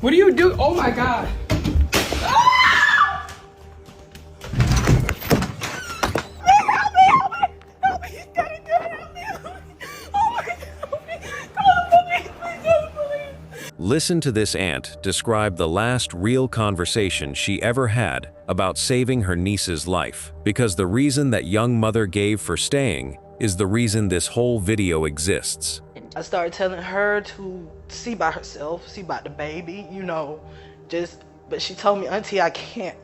What do you do? Oh my God. Ah! Help me, help me, help me. He's getting good. Help me, help me. Oh my God, help me. Call the police, please call the police. Listen to this aunt describe the last real conversation she ever had about saving her niece's life, because the reason that young mother gave for staying is the reason this whole video exists. I started telling her to see by herself, see about the baby, you know, but she told me, Auntie, I can't.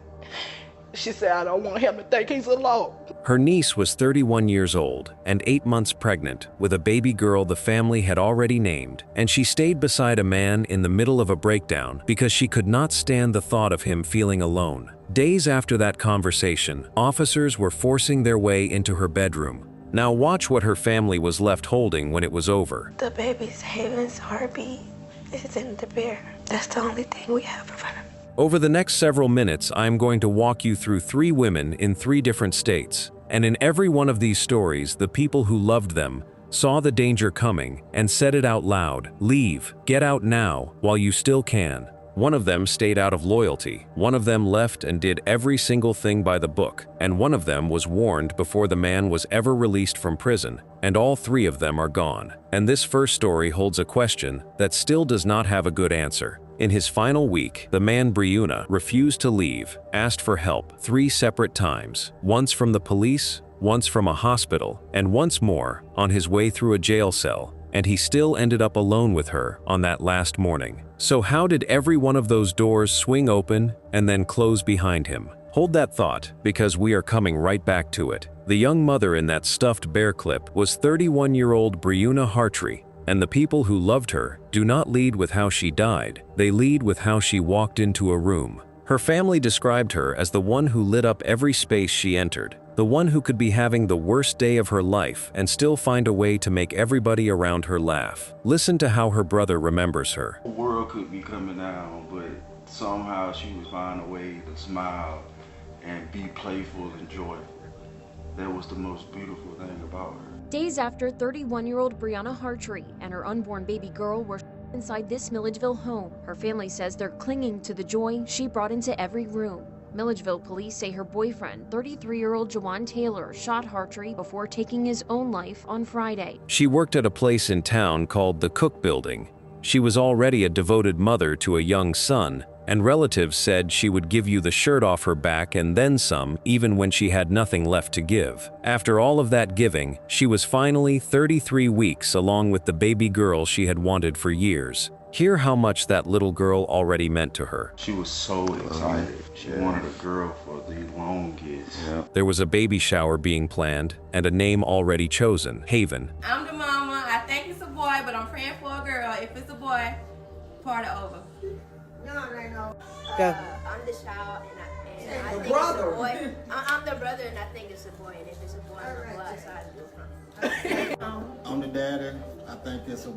She said, I don't want him to think he's alone. Her niece was 31 years old and 8 months pregnant with a baby girl the family had already named, and she stayed beside a man in the middle of a breakdown because she could not stand the thought of him feeling alone. Days after that conversation, officers were forcing their way into her bedroom. Now watch what her family was left holding when it was over. The baby's Haven's heartbeat is in the bear. That's the only thing we have of her. Over the next several minutes, I'm going to walk you through 3 women in 3 different states. And in every one of these stories, the people who loved them saw the danger coming and said it out loud. Leave, get out now, while you still can. One of them stayed out of loyalty. One of them left and did every single thing by the book. And one of them was warned before the man was ever released from prison. And all 3 of them are gone. And this first story holds a question that still does not have a good answer. In his final week, the man Brianna refused to leave, asked for help 3 separate times, once from the police, once from a hospital, and once more on his way through a jail cell, and he still ended up alone with her on that last morning. So how did every one of those doors swing open and then close behind him? Hold that thought, because we are coming right back to it. The young mother in that stuffed bear clip was 31-year-old Brianna Hartree. And the people who loved her do not lead with how she died, they lead with how she walked into a room. Her family described her as the one who lit up every space she entered, the one who could be having the worst day of her life and still find a way to make everybody around her laugh. Listen to how her brother remembers her. The world could be coming down, but somehow she would find a way to smile and be playful and joyful. That was the most beautiful thing about her. Days after 31-year-old Brianna Hartree and her unborn baby girl were inside this Milledgeville home, her family says they're clinging to the joy she brought into every room. Milledgeville police say her boyfriend, 33-year-old Jawan Taylor, shot Hartree before taking his own life on Friday. She worked at a place in town called the Cook Building. She was already a devoted mother to a young son, and relatives said she would give you the shirt off her back and then some, even when she had nothing left to give. After all of that giving, she was finally 33 weeks along with the baby girl she had wanted for years. Hear how much that little girl already meant to her. She was so excited. She wanted a girl for the long kids. There was a baby shower being planned and a name already chosen, Haven. I'm the mama. I think it's a boy, but I'm praying for a girl. If it's a boy, party over. No. I'm the child, and I think brother. it's a boy. I'm the brother, and I think it's a boy. And if it's a boy, I'm the blood side. I'm the daddy. I think it's a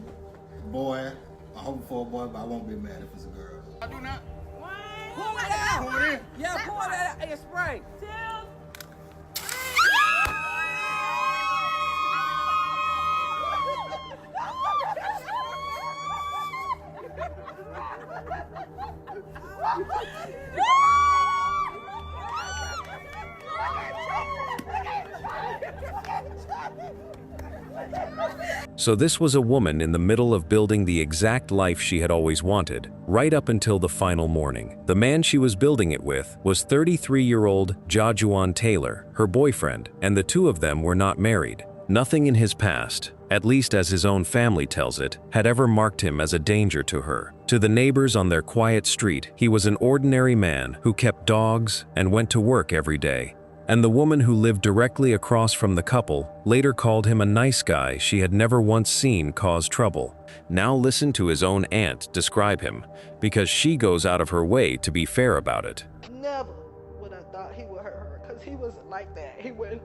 boy. I hope for a boy, but I won't be mad if it's a girl. I do not. Pull it out. Pull it in. Yeah, pull it out and spray. So this was a woman in the middle of building the exact life she had always wanted, right up until the final morning. The man she was building it with was 33-year-old Jawan Taylor, her boyfriend, and the 2 of them were not married. Nothing in his past, at least as his own family tells it, had ever marked him as a danger to her. To the neighbors on their quiet street, he was an ordinary man who kept dogs and went to work every day. And the woman who lived directly across from the couple later called him a nice guy she had never once seen cause trouble. Now listen to his own aunt describe him, because she goes out of her way to be fair about it. Never would I thought he would hurt her, because he wasn't like that. He wouldn't.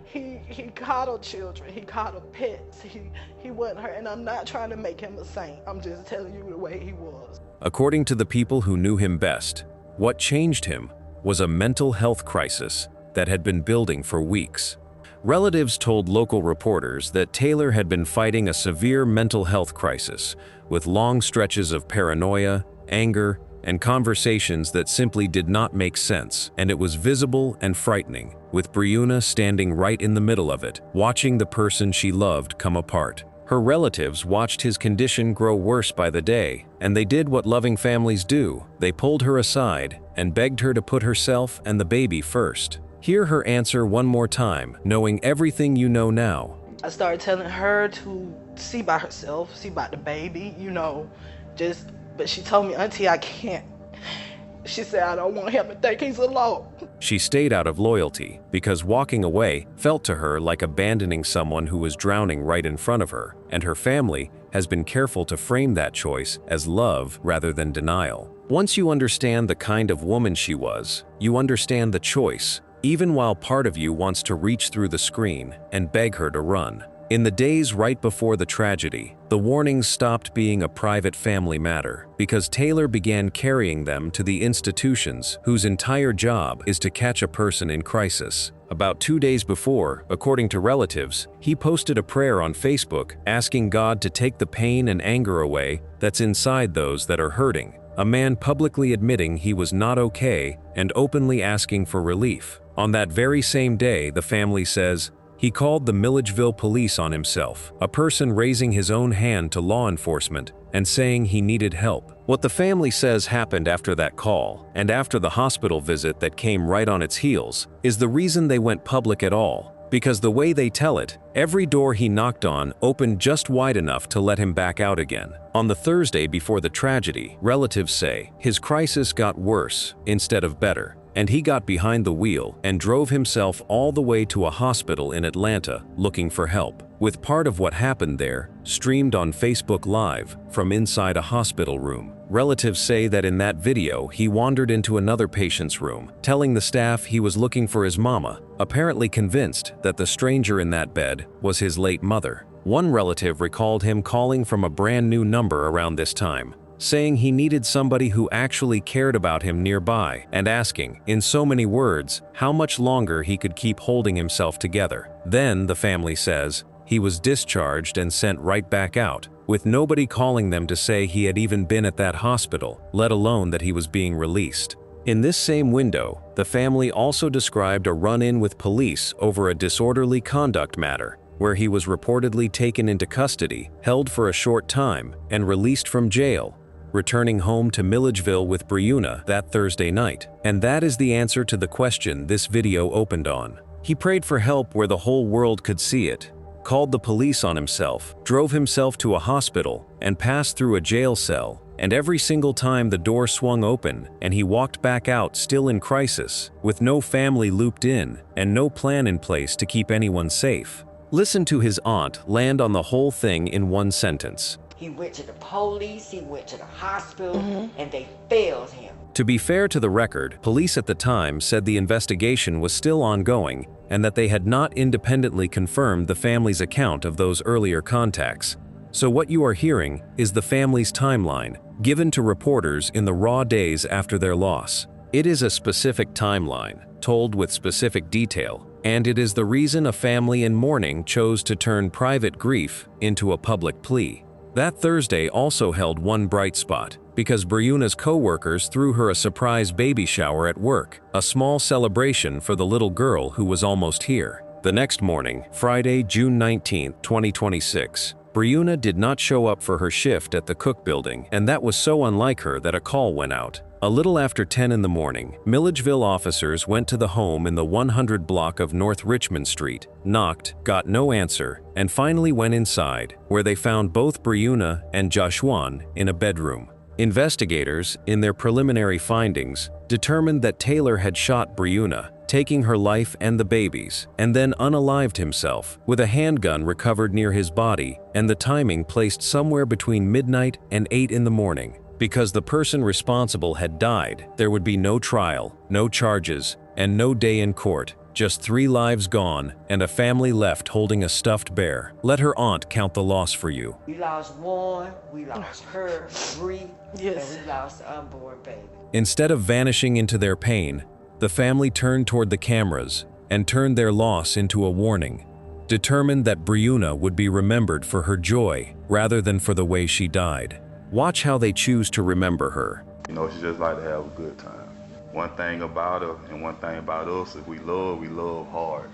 He coddled children. He coddled pets. He wasn't hurt, and I'm not trying to make him a saint. I'm just telling you the way he was. According to the people who knew him best, what changed him was a mental health crisis that had been building for weeks. Relatives told local reporters that Taylor had been fighting a severe mental health crisis, with long stretches of paranoia, anger, and conversations that simply did not make sense, and it was visible and frightening, with Brianna standing right in the middle of it, watching the person she loved come apart. Her relatives watched his condition grow worse by the day, and they did what loving families do. They pulled her aside and begged her to put herself and the baby first. Hear her answer one more time, knowing everything you know now. I started telling her to see by herself, see about the baby, but she told me, Auntie, I can't. She said, I don't want him to think he's alone. She stayed out of loyalty because walking away felt to her like abandoning someone who was drowning right in front of her, and her family has been careful to frame that choice as love rather than denial. Once you understand the kind of woman she was, you understand the choice, even while part of you wants to reach through the screen and beg her to run. In the days right before the tragedy, the warnings stopped being a private family matter because Taylor began carrying them to the institutions whose entire job is to catch a person in crisis. About 2 days before, according to relatives, he posted a prayer on Facebook asking God to take the pain and anger away that's inside those that are hurting. A man publicly admitting he was not okay and openly asking for relief. On that very same day, the family says, he called the Milledgeville police on himself, a person raising his own hand to law enforcement and saying he needed help. What the family says happened after that call, and after the hospital visit that came right on its heels, is the reason they went public at all. Because the way they tell it, every door he knocked on opened just wide enough to let him back out again. On the Thursday before the tragedy, relatives say his crisis got worse instead of better, and he got behind the wheel and drove himself all the way to a hospital in Atlanta looking for help, with part of what happened there streamed on Facebook Live from inside a hospital room. Relatives say that in that video, he wandered into another patient's room, telling the staff he was looking for his mama, apparently convinced that the stranger in that bed was his late mother. One relative recalled him calling from a brand new number around this time, saying he needed somebody who actually cared about him nearby and asking, in so many words, how much longer he could keep holding himself together. Then, the family says, he was discharged and sent right back out, with nobody calling them to say he had even been at that hospital, let alone that he was being released. In this same window, the family also described a run-in with police over a disorderly conduct matter, where he was reportedly taken into custody, held for a short time, and released from jail, returning home to Milledgeville with Brianna that Thursday night. And that is the answer to the question this video opened on. He prayed for help where the whole world could see it, called the police on himself, drove himself to a hospital, and passed through a jail cell. And every single time the door swung open and he walked back out still in crisis, with no family looped in and no plan in place to keep anyone safe. Listen to his aunt land on the whole thing in one sentence. He went to the police, he went to the hospital, and they failed him. To be fair to the record, police at the time said the investigation was still ongoing and that they had not independently confirmed the family's account of those earlier contacts. So what you are hearing is the family's timeline, given to reporters in the raw days after their loss. It is a specific timeline, told with specific detail, and it is the reason a family in mourning chose to turn private grief into a public plea. That Thursday also held one bright spot, because Brianna's co-workers threw her a surprise baby shower at work, a small celebration for the little girl who was almost here. The next morning, Friday, June 19, 2026, Brianna did not show up for her shift at the Cook building, and that was so unlike her that a call went out. A little after 10 in the morning, Milledgeville officers went to the home in the 100 block of North Richmond Street, knocked, got no answer, and finally went inside, where they found both Brianna and Joshua in a bedroom. Investigators, in their preliminary findings, determined that Taylor had shot Brianna, taking her life and the baby's, and then unalived himself, with a handgun recovered near his body and the timing placed somewhere between midnight and 8 in the morning. Because the person responsible had died, there would be no trial, no charges, and no day in court. Just 3 lives gone and a family left holding a stuffed bear. Let her aunt count the loss for you. We lost one, we lost her, Bree, Yes. and we lost the unborn baby. Instead of vanishing into their pain, the family turned toward the cameras and turned their loss into a warning, determined that Brianna would be remembered for her joy rather than for the way she died. Watch how they choose to remember her. You know, she just like to have a good time. One thing about her and one thing about us, if we love hard.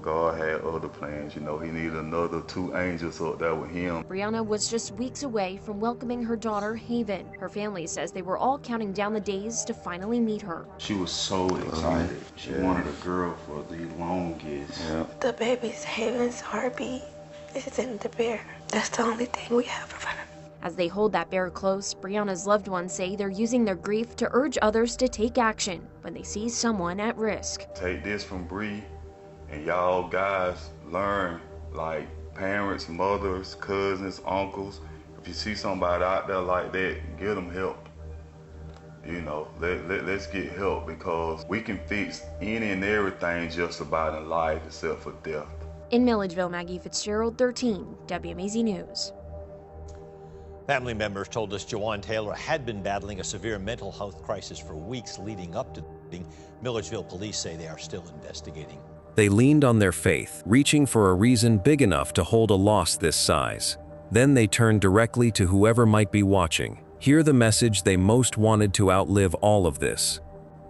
God had other plans, you know, he needed another 2 angels up there with him. Brianna was just weeks away from welcoming her daughter, Haven. Her family says they were all counting down the days to finally meet her. She was so excited. She wanted a girl for the longest. Yeah. The baby's Haven's heartbeat is in the bear. That's the only thing we have of her. As they hold that bear close, Brianna's loved ones say they're using their grief to urge others to take action when they see someone at risk. Take this from Bree, and y'all guys learn, like parents, mothers, cousins, uncles. If you see somebody out there like that, get them help. You know, let's get help, because we can fix any and everything just about in life except for death. In Milledgeville, Maggie Fitzgerald, 13, WMAZ News. Family members told us Jawan Taylor had been battling a severe mental health crisis for weeks leading up to the shooting. Milledgeville police say they are still investigating. They leaned on their faith, reaching for a reason big enough to hold a loss this size. Then they turned directly to whoever might be watching. Hear the message they most wanted to outlive all of this.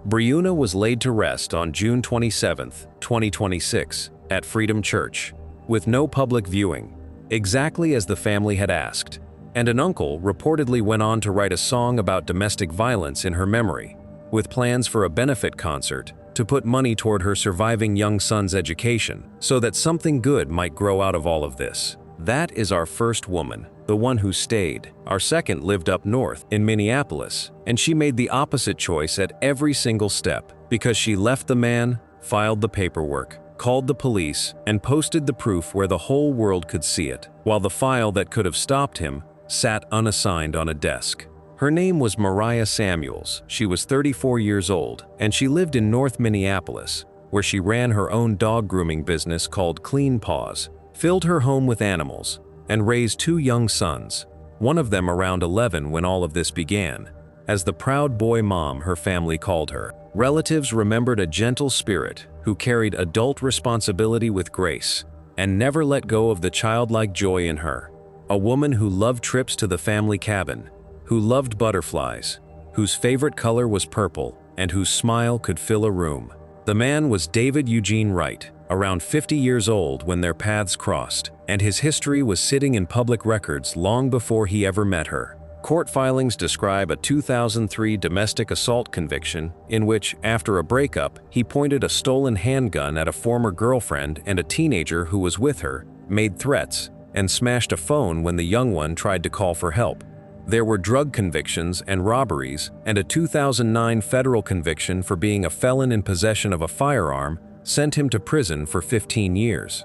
Brianna was laid to rest on June 27, 2026, at Freedom Church, with no public viewing, exactly as the family had asked. And an uncle reportedly went on to write a song about domestic violence in her memory, with plans for a benefit concert to put money toward her surviving young son's education, so that something good might grow out of all of this. That is our first woman, the one who stayed. Our second lived up north in Minneapolis, and she made the opposite choice at every single step, because she left the man, filed the paperwork, called the police, and posted the proof where the whole world could see it, while the file that could have stopped him sat unassigned on a desk. Her name was Mariah Samuels. She was 34 years old, and she lived in North Minneapolis, where she ran her own dog grooming business called Clean Paws, filled her home with animals, and raised 2 young sons, one of them around 11 when all of this began, as the proud boy mom her family called her. Relatives remembered a gentle spirit who carried adult responsibility with grace and never let go of the childlike joy in her. A woman who loved trips to the family cabin, who loved butterflies, whose favorite color was purple, and whose smile could fill a room. The man was David Eugene Wright, around 50 years old when their paths crossed, and his history was sitting in public records long before he ever met her. Court filings describe a 2003 domestic assault conviction in which, after a breakup, he pointed a stolen handgun at a former girlfriend and a teenager who was with her, made threats, and smashed a phone when the young one tried to call for help. There were drug convictions and robberies, and a 2009 federal conviction for being a felon in possession of a firearm sent him to prison for 15 years.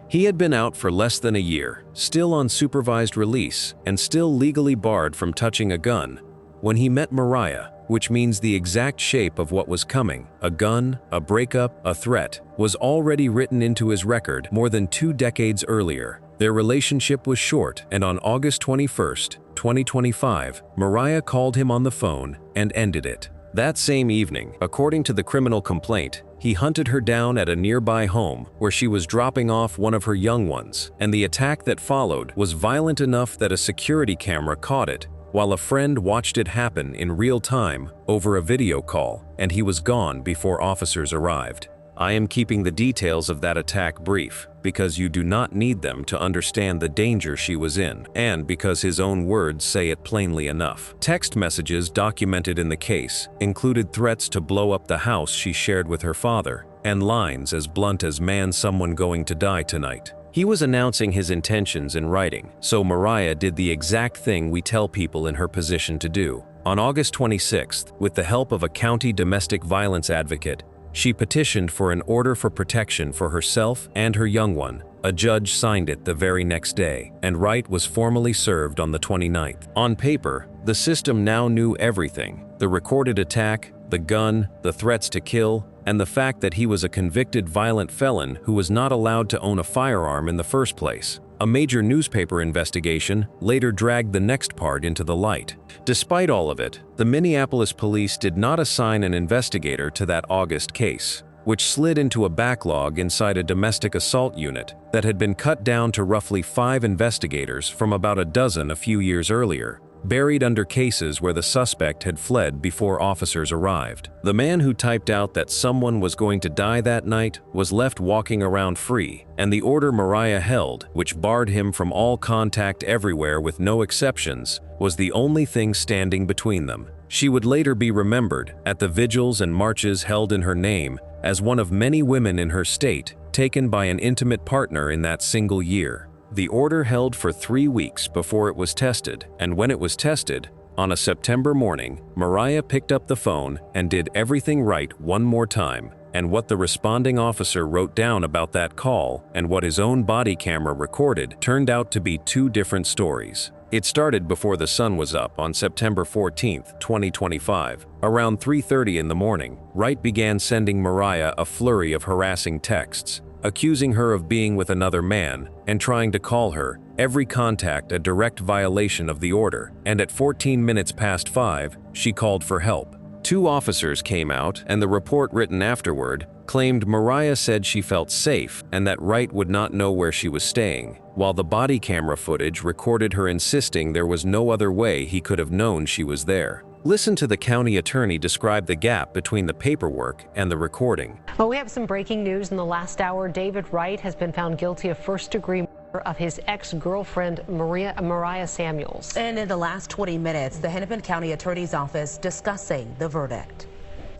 He had been out for less than a year, still on supervised release, and still legally barred from touching a gun, when he met Mariah, which means the exact shape of what was coming. A gun, a breakup, a threat, was already written into his record more than 2 decades earlier. Their relationship was short, and on August 21, 2025, Mariah called him on the phone and ended it. That same evening, according to the criminal complaint, he hunted her down at a nearby home where she was dropping off one of her young ones, and the attack that followed was violent enough that a security camera caught it, while a friend watched it happen in real time over a video call, and he was gone before officers arrived. I am keeping the details of that attack brief, because you do not need them to understand the danger she was in, and because his own words say it plainly enough. Text messages documented in the case included threats to blow up the house she shared with her father, and lines as blunt as "Man, someone going to die tonight." He was announcing his intentions in writing, so Mariah did the exact thing we tell people in her position to do. On August 26th, with the help of a county domestic violence advocate, she petitioned for an order for protection for herself and her young one. A judge signed it the very next day, and Wright was formally served on the 29th. On paper, the system now knew everything: the recorded attack, the gun, the threats to kill, and the fact that he was a convicted violent felon who was not allowed to own a firearm in the first place. A major newspaper investigation later dragged the next part into the light. Despite all of it, the Minneapolis police did not assign an investigator to that August case, which slid into a backlog inside a domestic assault unit that had been cut down to roughly 5 investigators from about a dozen a few years earlier. buried under cases where the suspect had fled before officers arrived. The man who typed out that someone was going to die that night was left walking around free, and the order Mariah held, which barred him from all contact everywhere with no exceptions, was the only thing standing between them. She would later be remembered, at the vigils and marches held in her name, as one of many women in her state taken by an intimate partner in that single year. The order held for 3 weeks before it was tested, and when it was tested, on a September morning, Mariah picked up the phone and did everything right one more time, and what the responding officer wrote down about that call and what his own body camera recorded turned out to be two different stories. It started before the sun was up on September 14, 2025. Around 3:30 in the morning, Wright began sending Mariah a flurry of harassing texts, accusing her of being with another man and trying to call her, every contact a direct violation of the order, and at 14 minutes past 5, she called for help. 2 officers came out, and the report written afterward claimed Mariah said she felt safe and that Wright would not know where she was staying, while the body camera footage recorded her insisting there was no other way he could have known she was there. Listen to the county attorney describe the gap between the paperwork and the recording. Well, we have some breaking news in the last hour. David Wright has been found guilty of first-degree murder of his ex-girlfriend, Mariah Samuels. And in the last 20 minutes, the Hennepin County Attorney's Office discussing the verdict.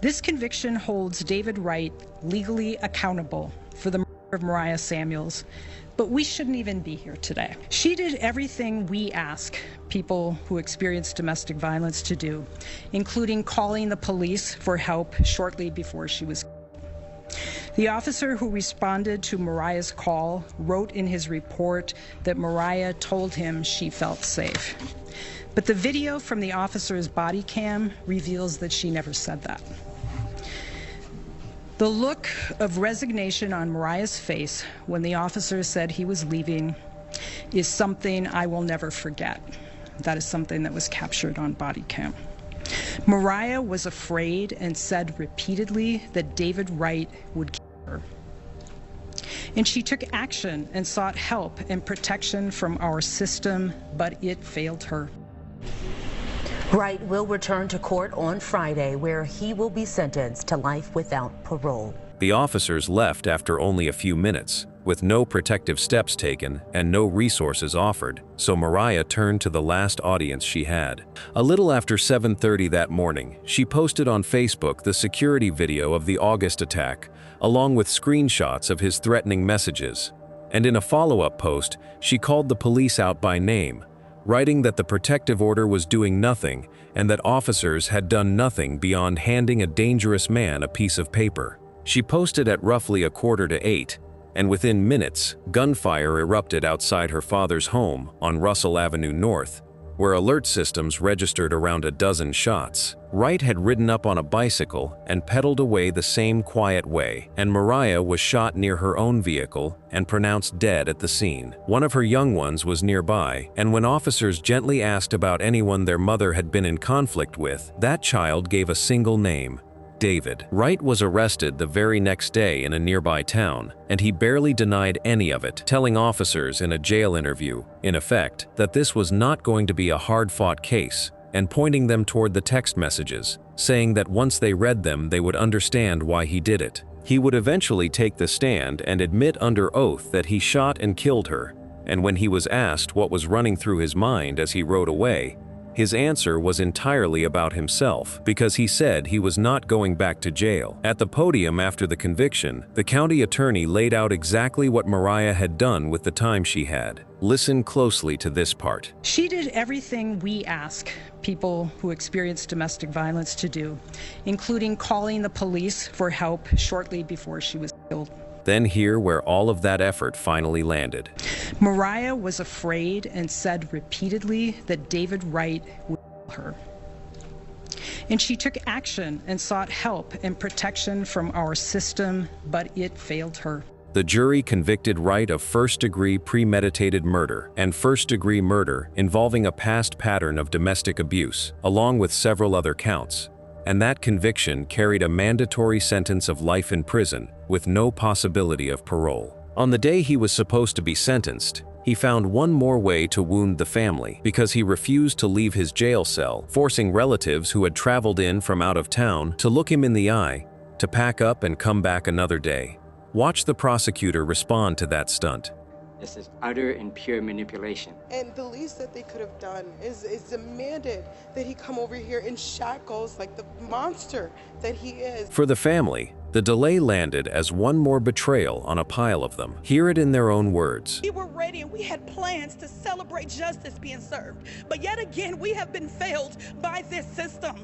This conviction holds David Wright legally accountable for the murder of Mariah Samuels, but we shouldn't even be here today. She did everything we ask people who experience domestic violence to do, including calling the police for help shortly before she was killed. The officer who responded to Mariah's call wrote in his report that Mariah told him she felt safe. But the video from the officer's body cam reveals that she never said that. The look of resignation on Mariah's face when the officer said he was leaving is something I will never forget. That is something that was captured on body cam. Mariah was afraid and said repeatedly that David Wright would kill her. And she took action and sought help and protection from our system, but it failed her. Wright will return to court on Friday, where he will be sentenced to life without parole. The officers left after only a few minutes, with no protective steps taken and no resources offered, so Mariah turned to the last audience she had. A little after 7:30 that morning, she posted on Facebook the security video of the August attack, along with screenshots of his threatening messages. And in a follow-up post, she called the police out by name, writing that the protective order was doing nothing and that officers had done nothing beyond handing a dangerous man a piece of paper. She posted at roughly 7:45, and within minutes, gunfire erupted outside her father's home on Russell Avenue North, where alert systems registered around a dozen shots. Wright had ridden up on a bicycle and pedaled away the same quiet way, and Mariah was shot near her own vehicle and pronounced dead at the scene. One of her young ones was nearby, and when officers gently asked about anyone their mother had been in conflict with, that child gave a single name: David. Wright was arrested the very next day in a nearby town, and he barely denied any of it, telling officers in a jail interview, in effect, that this was not going to be a hard-fought case, and pointing them toward the text messages, saying that once they read them they would understand why he did it. He would eventually take the stand and admit under oath that he shot and killed her, and when he was asked what was running through his mind as he rode away, his answer was entirely about himself, because he said he was not going back to jail. At the podium after the conviction, the county attorney laid out exactly what Mariah had done with the time she had. Listen closely to this part. She did everything we ask people who experience domestic violence to do, including calling the police for help shortly before she was killed. Then hear where all of that effort finally landed. Mariah was afraid and said repeatedly that David Wright would kill her. And she took action and sought help and protection from our system, but it failed her. The jury convicted Wright of first-degree premeditated murder and first-degree murder involving a past pattern of domestic abuse, along with several other counts. And that conviction carried a mandatory sentence of life in prison with no possibility of parole. On the day he was supposed to be sentenced, he found one more way to wound the family because he refused to leave his jail cell, forcing relatives who had traveled in from out of town to look him in the eye, to pack up and come back another day. Watch the prosecutor respond to that stunt. This is utter and pure manipulation. And the least that they could have done is demanded that he come over here in shackles like the monster that he is. For the family, the delay landed as one more betrayal on a pile of them. Hear it in their own words. We were ready and we had plans to celebrate justice being served. But yet again, we have been failed by this system.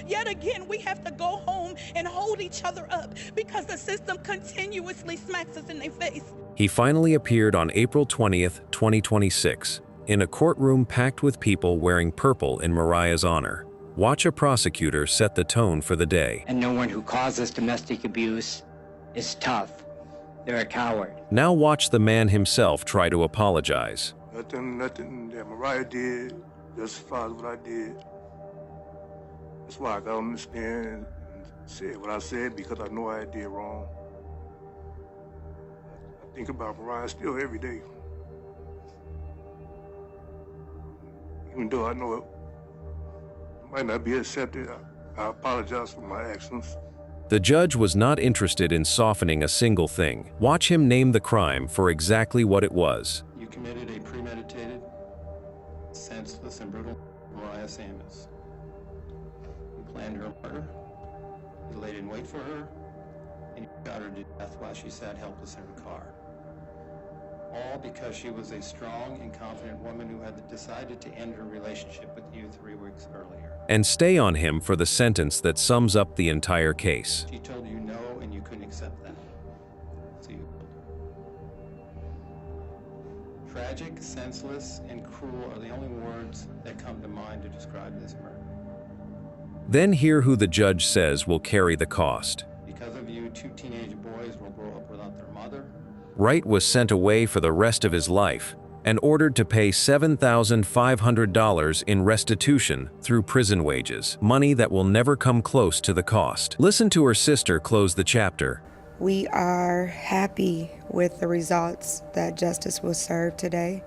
Yet again, we have to go home and hold each other up because the system continuously smacks us in the face. He finally appeared on April 20th, 2026, in a courtroom packed with people wearing purple in Mariah's honor. Watch a prosecutor set the tone for the day. And no one who causes domestic abuse is tough. They're a coward. Now watch the man himself try to apologize. Nothing that Mariah did justifies what I did. That's why I got on the stand and said what I said, because I know I did wrong. I think about Mariah still every day. Even though I know it might not be accepted, I apologize for my actions. The judge was not interested in softening a single thing. Watch him name the crime for exactly what it was. You committed a premeditated, senseless, and brutal Mariah Samuels. You planned her murder, you laid in wait for her, and you shot her to death while she sat helpless in her car. All because she was a strong and confident woman who had decided to end her relationship with you 3 weeks earlier. And stay on him for the sentence that sums up the entire case. She told you no, and you couldn't accept that. So you killed her. Tragic, senseless, and cruel are the only words that come to mind to describe this murder. Then hear who the judge says will carry the cost. Because of you, 2 teenage boys will grow up without their mother. Wright was sent away for the rest of his life and ordered to pay $7,500 in restitution through prison wages, money that will never come close to the cost. Listen to her sister close the chapter. We are happy with the results that justice was served today.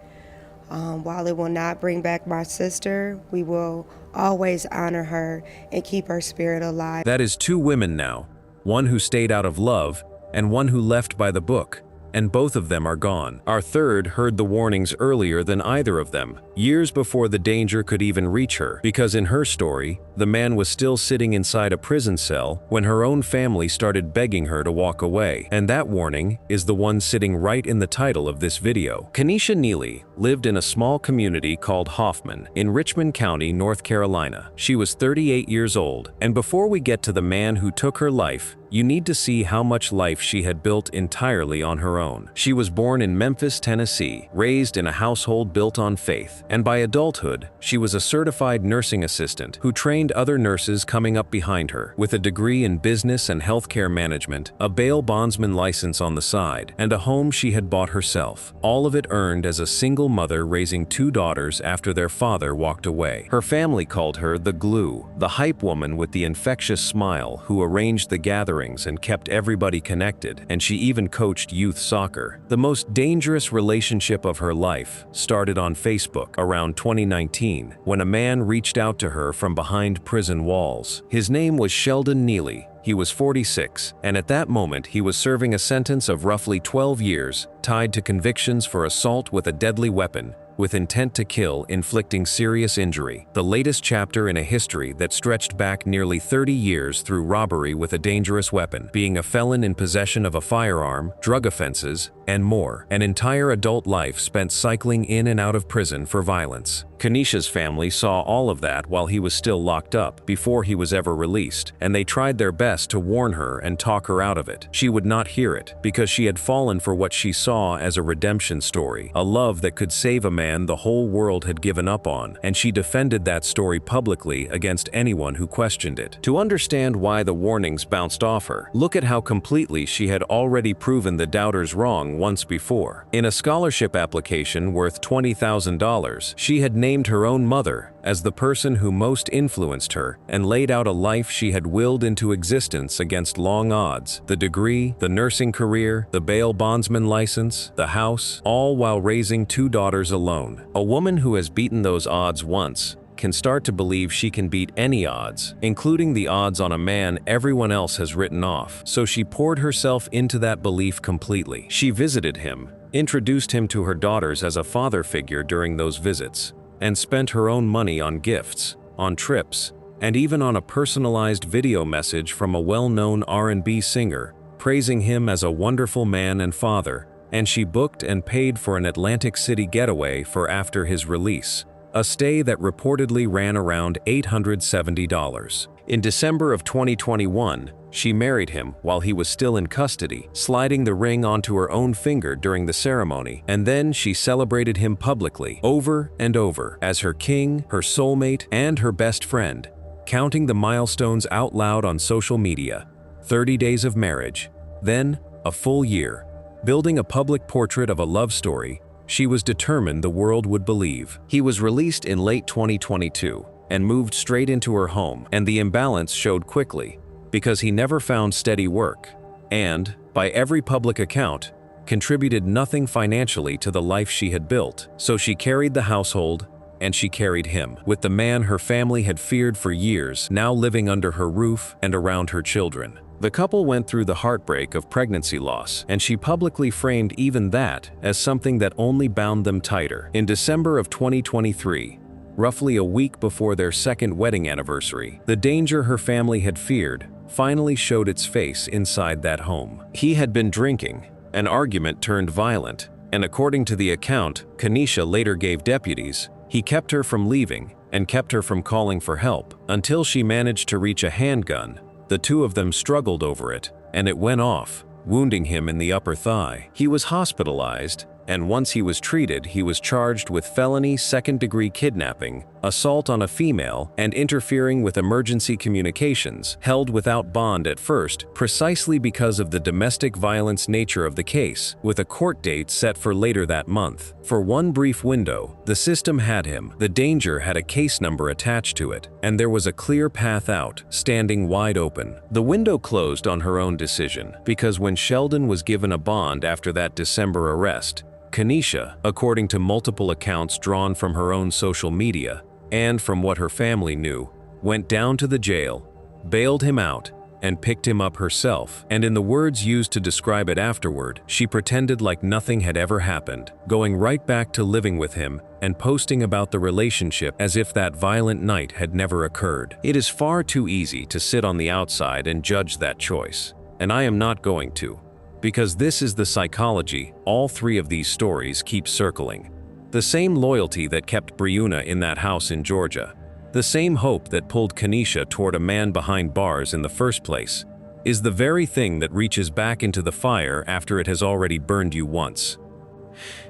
While it will not bring back my sister, we will always honor her and keep her spirit alive. That is 2 women now, one who stayed out of love and one who left by the book. And both of them are gone. Our third heard the warnings earlier than either of them, years before the danger could even reach her, because in her story, the man was still sitting inside a prison cell when her own family started begging her to walk away. And that warning is the one sitting right in the title of this video. Kenesha Neely lived in a small community called Hoffman in Richmond County, North Carolina. She was 38 years old, and before we get to the man who took her life, you need to see how much life she had built entirely on her own. She was born in Memphis, Tennessee, raised in a household built on faith, and by adulthood, she was a certified nursing assistant who trained other nurses coming up behind her, with a degree in business and healthcare management, a bail bondsman license on the side, and a home she had bought herself. All of it earned as a single mother raising 2 daughters after their father walked away. Her family called her the glue, the hype woman with the infectious smile who arranged the gatherings and kept everybody connected, and she even coached youth soccer. The most dangerous relationship of her life started on Facebook around 2019 when a man reached out to her from behind prison walls. His name was Sheldon Neely. He was 46, and at that moment he was serving a sentence of roughly 12 years, tied to convictions for assault with a deadly weapon, with intent to kill, inflicting serious injury. The latest chapter in a history that stretched back nearly 30 years through robbery with a dangerous weapon, being a felon in possession of a firearm, drug offenses, and more. An entire adult life spent cycling in and out of prison for violence. Kenesha's family saw all of that while he was still locked up, before he was ever released, and they tried their best to warn her and talk her out of it. She would not hear it, because she had fallen for what she saw as a redemption story, a love that could save a man the whole world had given up on, and she defended that story publicly against anyone who questioned it. To understand why the warnings bounced off her, look at how completely she had already proven the doubters wrong wrong once before. In a scholarship application worth $20,000, she had named her own mother as the person who most influenced her and laid out a life she had willed into existence against long odds. The degree, the nursing career, the bail bondsman license, the house, all while raising 2 daughters alone. A woman who has beaten those odds once can start to believe she can beat any odds, including the odds on a man everyone else has written off. So she poured herself into that belief completely. She visited him, introduced him to her daughters as a father figure during those visits, and spent her own money on gifts, on trips, and even on a personalized video message from a well-known R&B singer, praising him as a wonderful man and father, and she booked and paid for an Atlantic City getaway for after his release, a stay that reportedly ran around $870. In December of 2021, she married him while he was still in custody, sliding the ring onto her own finger during the ceremony, and then she celebrated him publicly, over and over, as her king, her soulmate, and her best friend, counting the milestones out loud on social media. 30 days of marriage, then a full year, building a public portrait of a love story she was determined the world would believe. He was released in late 2022 and moved straight into her home, and the imbalance showed quickly because he never found steady work and, by every public account, contributed nothing financially to the life she had built. So she carried the household, and she carried him, with the man her family had feared for years now living under her roof and around her children. The couple went through the heartbreak of pregnancy loss, and she publicly framed even that as something that only bound them tighter. In December of 2023, roughly a week before their second wedding anniversary, the danger her family had feared finally showed its face inside that home. He had been drinking, an argument turned violent, and according to the account Kanisha later gave deputies, he kept her from leaving and kept her from calling for help until she managed to reach a handgun. The 2 of them struggled over it, and it went off, wounding him in the upper thigh. He was hospitalized, and once he was treated, he was charged with felony second-degree kidnapping, assault on a female, and interfering with emergency communications, held without bond at first, precisely because of the domestic violence nature of the case, with a court date set for later that month. For one brief window, the system had him, the danger had a case number attached to it, and there was a clear path out, standing wide open. The window closed on her own decision, because when Sheldon was given a bond after that December arrest, Kanisha, according to multiple accounts drawn from her own social media and from what her family knew, went down to the jail, bailed him out, and picked him up herself. And in the words used to describe it afterward, she pretended like nothing had ever happened, going right back to living with him and posting about the relationship as if that violent night had never occurred. It is far too easy to sit on the outside and judge that choice, and I am not going to. Because this is the psychology all 3 of these stories keep circling. The same loyalty that kept Brianna in that house in Georgia, the same hope that pulled Kanisha toward a man behind bars in the first place, is the very thing that reaches back into the fire after it has already burned you once.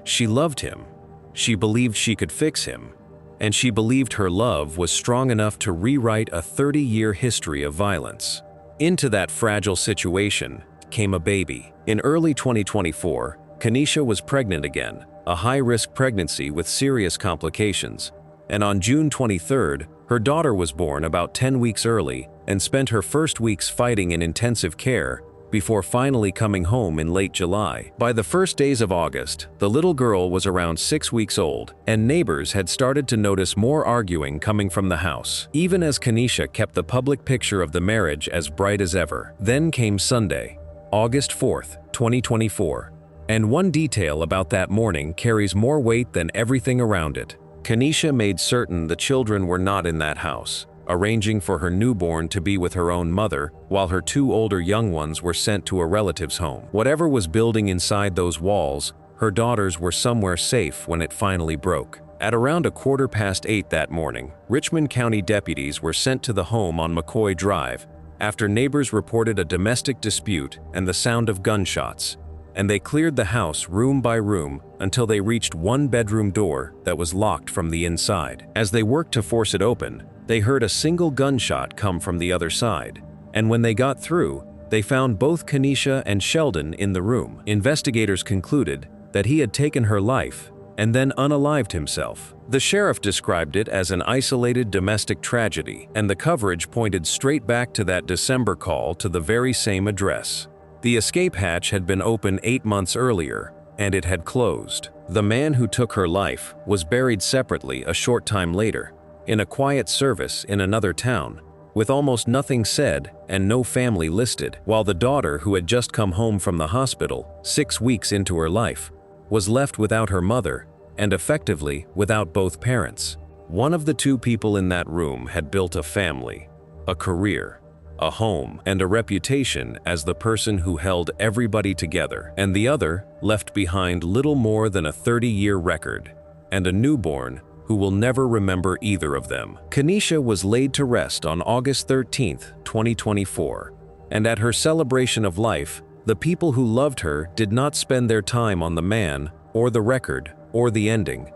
She loved him, she believed she could fix him, and she believed her love was strong enough to rewrite a 30-year history of violence. Into that fragile situation came a baby. In early 2024, Kanisha was pregnant again, a high-risk pregnancy with serious complications, and on June 23rd, her daughter was born about 10 weeks early and spent her first weeks fighting in intensive care before finally coming home in late July. By the first days of August, the little girl was around 6 weeks old, and neighbors had started to notice more arguing coming from the house, even as Kanisha kept the public picture of the marriage as bright as ever. Then came Sunday, August 4th, 2024, and one detail about that morning carries more weight than everything around it. Kanisha made certain the children were not in that house, arranging for her newborn to be with her own mother while her 2 older young ones were sent to a relative's home. Whatever was building inside those walls, her daughters were somewhere safe when it finally broke. At around 8:15 that morning, Richmond County deputies were sent to the home on McCoy Drive after neighbors reported a domestic dispute and the sound of gunshots, and they cleared the house room by room until they reached one bedroom door that was locked from the inside. As they worked to force it open, they heard a single gunshot come from the other side, and when they got through, they found both Kenesha and Sheldon in the room. Investigators concluded that he had taken her life and then unalived himself. The sheriff described it as an isolated domestic tragedy, and the coverage pointed straight back to that December call to the very same address. The escape hatch had been open 8 months earlier, and it had closed. The man who took her life was buried separately a short time later, in a quiet service in another town, with almost nothing said and no family listed, while the daughter, who had just come home from the hospital 6 weeks into her life, was left without her mother and effectively without both parents. One of the two people in that room had built a family, a career, a home, and a reputation as the person who held everybody together, and the other left behind little more than a 30-year record and a newborn who will never remember either of them. Kenesha was laid to rest on August 13, 2024, and at her celebration of life, the people who loved her did not spend their time on the man or the record or the ending.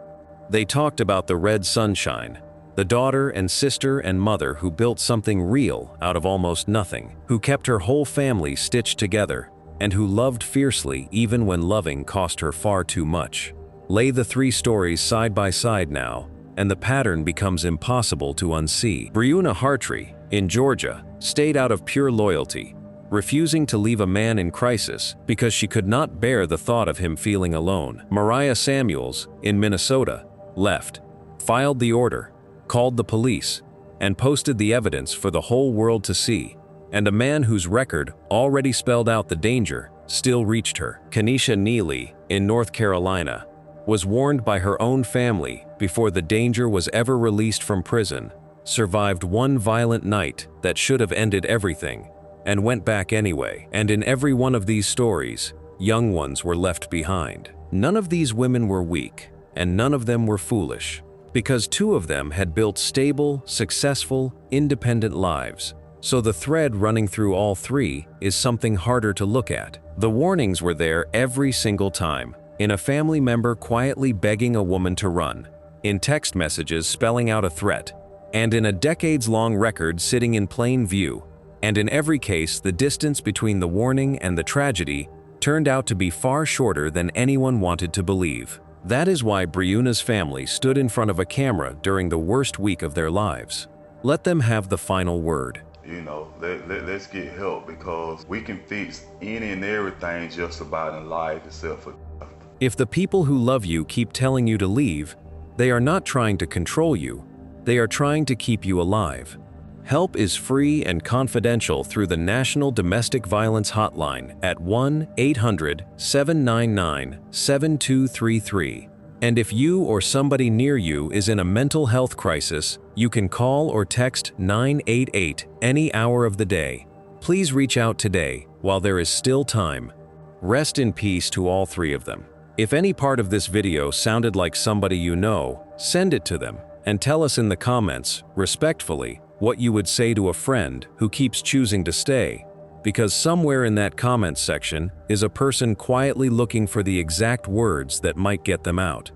They talked about the red sunshine, the daughter and sister and mother who built something real out of almost nothing, who kept her whole family stitched together, and who loved fiercely even when loving cost her far too much. Lay the 3 stories side by side now, and the pattern becomes impossible to unsee. Breonna Hartree, in Georgia, stayed out of pure loyalty, refusing to leave a man in crisis because she could not bear the thought of him feeling alone. Mariah Samuels, in Minnesota, left, filed the order, called the police, and posted the evidence for the whole world to see, and a man whose record already spelled out the danger still reached her. Kenesha Neely, in North Carolina, was warned by her own family before the danger was ever released from prison, survived one violent night that should have ended everything, and went back anyway. And in every one of these stories, young ones were left behind. None of these women were weak, and none of them were foolish, because 2 of them had built stable, successful, independent lives. So the thread running through all 3 is something harder to look at. The warnings were there every single time, in a family member quietly begging a woman to run, in text messages spelling out a threat, and in a decades-long record sitting in plain view. And in every case, the distance between the warning and the tragedy turned out to be far shorter than anyone wanted to believe. That is why Breonna's family stood in front of a camera during the worst week of their lives. Let them have the final word. You know, let's get help, because we can fix any and everything just about in life except for death. If the people who love you keep telling you to leave, they are not trying to control you, they are trying to keep you alive. Help is free and confidential through the National Domestic Violence Hotline at 1-800-799-7233. And if you or somebody near you is in a mental health crisis, you can call or text 988 any hour of the day. Please reach out today while there is still time. Rest in peace to all 3 of them. If any part of this video sounded like somebody you know, send it to them and tell us in the comments, respectfully, what you would say to a friend who keeps choosing to stay, because somewhere in that comments section is a person quietly looking for the exact words that might get them out.